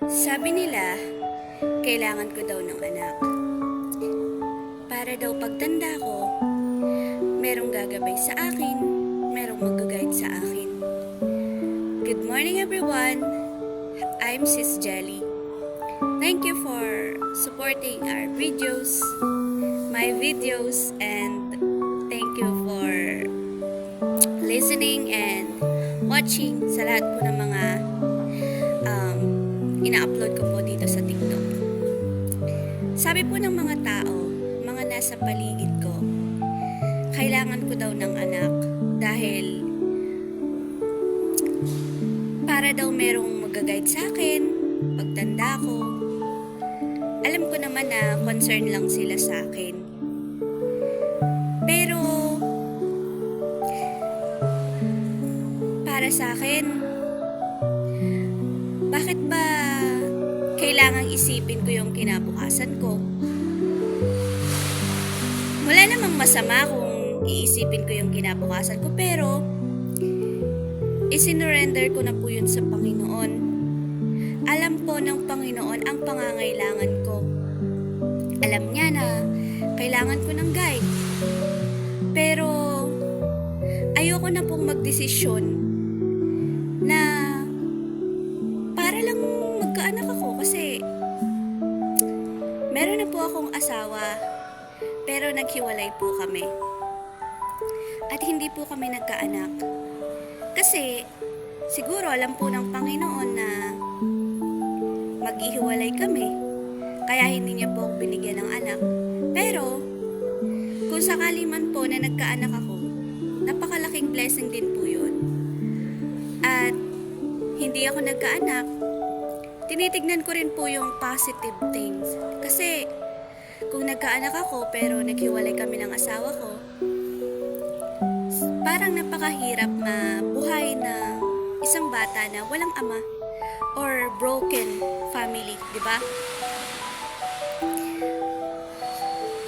Sabi nila, kailangan ko daw ng anak. Para daw pagtanda ko, merong gagabay sa akin, merong mag-guide sa akin. Good morning everyone! I'm Sis Jelly. Thank you for supporting our videos, my videos, and thank you for listening and watching sa lahat po ng mga ina-upload ko po dito sa TikTok. Sabi po ng mga tao, mga nasa paligid ko, kailangan ko daw ng anak dahil para daw merong mag-guide sa akin pagtanda ko. Alam ko naman na concern lang sila sa akin. Pero para sa akin, bakit ba kailangang isipin ko yung kinabukasan ko? Wala namang masama kung iisipin ko yung kinabukasan ko, pero isinurrender ko na po yun sa Panginoon. Alam po ng Panginoon ang pangangailangan ko. Alam niya na kailangan ko ng guide. Pero ayoko na pong magdesisyon na para lang magkaanak ako, kasi meron na po akong asawa pero naghiwalay po kami at hindi po kami nagkaanak kasi siguro alam po ng Panginoon na maghihiwalay kami, kaya hindi niya po ako binigyan ng anak. Pero kung sakali man po na nagkaanak ako, napakalaking blessing din po yun. At hindi ako nagkaanak, tinitignan ko rin po yung positive things. Kasi kung nagkaanak ako pero naghiwalay kami ng asawa ko, parang napakahirap na buhay na isang bata na walang ama or broken family, di ba?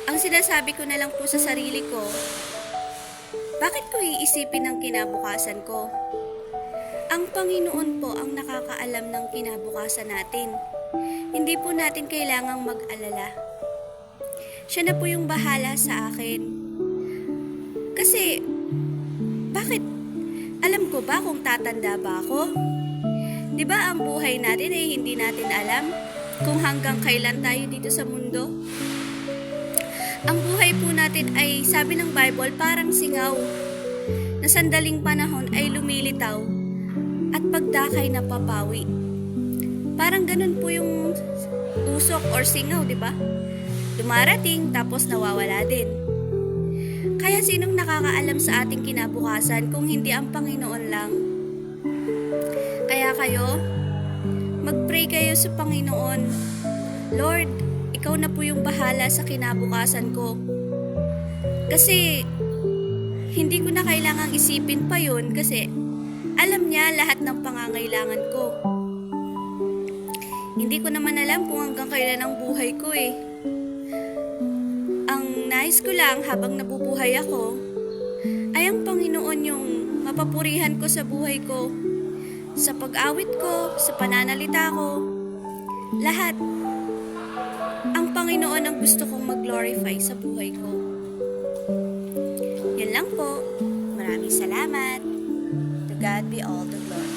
Ang sinasabi ko na lang po sa sarili ko, bakit ko iisipin ang kinabukasan ko? Ang Panginoon po ang nakakaalam ng kinabukasan natin. Hindi po natin kailangang mag-alala. Siya na po yung bahala sa akin. Kasi, bakit? Alam ko ba kung tatanda ba ako? Di ba ang buhay natin ay hindi natin alam kung hanggang kailan tayo dito sa mundo? Ang buhay po natin ay, sabi ng Bible, parang singaw na sandaling panahon ay lumilitaw at pagdakay na papawi. Parang ganun po yung usok or singaw, di ba? Dumarating tapos nawawala din. Kaya sinong nakakaalam sa ating kinabukasan kung hindi ang Panginoon lang? Kaya kayo, mag-pray kayo sa Panginoon. Lord, ikaw na po yung bahala sa kinabukasan ko. Kasi hindi ko na kailangang isipin pa yun, kasi alam niya lahat ng pangangailangan ko. Hindi ko naman alam kung hanggang kailan ang buhay ko eh. Ang nais ko lang habang nabubuhay ako ay ang Panginoon yung mapapurihan ko sa buhay ko, sa pag-awit ko, sa pananalita ko. Lahat. Ang Panginoon ang gusto kong mag-glorify sa buhay ko. Yan lang po. Maraming salamat. To God be all the glory.